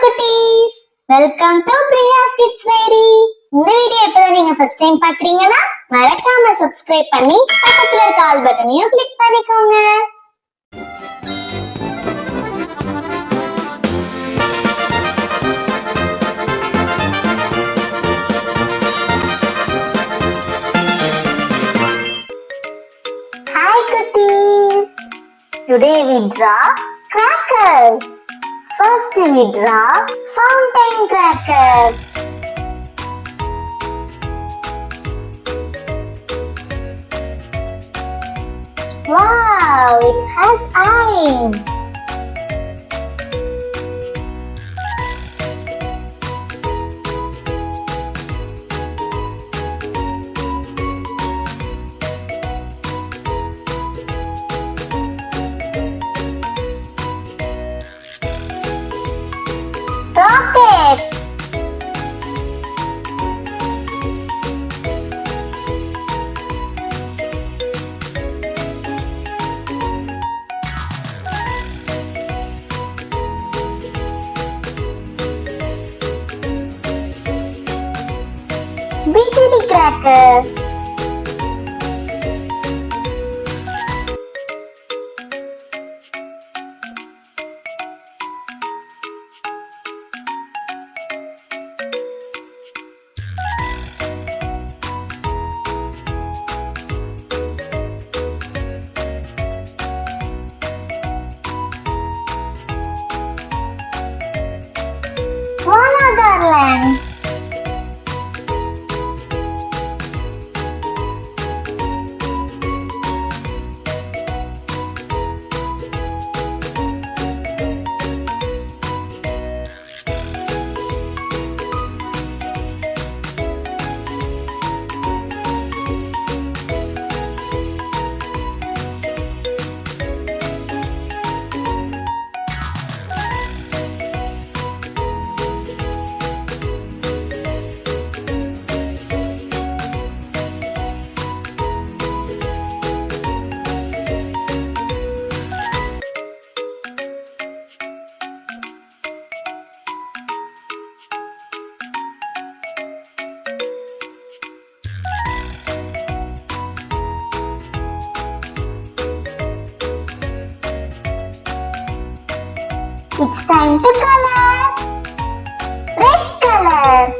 குட்டீஸ், welcome to Priya's Kids Diary. இந்த video இப்பதான் நீங்க ஃபர்ஸ்ட் டைம் பாக்குறீங்கன்னா மறக்காம சப்ஸ்கிரைப் பண்ணி பக்கத்துல இருக்க ஆல் பட்டனையும் கிளிக் பண்ணிக்கோங்க. Hi cuties. Today we draw crackers. First we draw fountain cracker. Wow, it has eyes. Rocket. BTD cracker. Voila garland. It's time to color. Red color.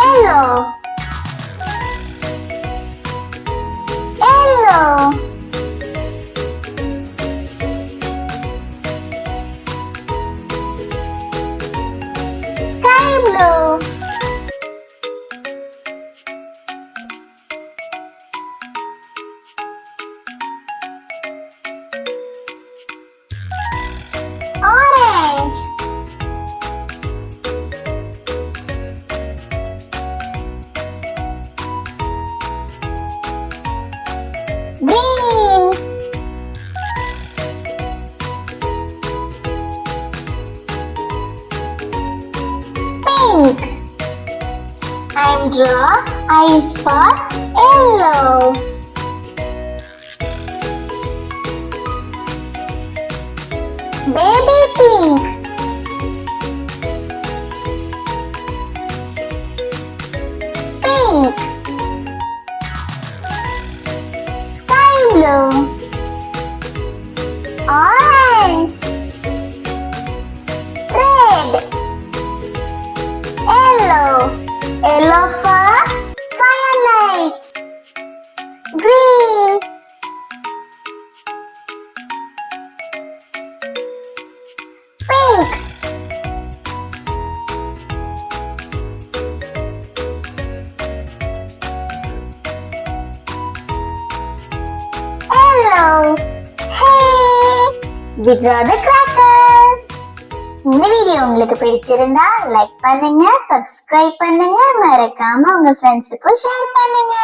Yellow. Yellow. Sky blue. Orange. Green. Pink. I'm draw eyes for yellow. Baby pink. Pink. Blue. Orange. Red. Yellow. Yellow for firelights. Green. Pink. Yellow. Hey! We draw the crackers. இந்த video உங்களுக்கு பிடிச்சிருந்தா like பண்ணுங்க, subscribe பண்ணுங்க, மறக்காம உங்க ஃப்ரெண்ட்ஸுக்கும் share பண்ணுங்க.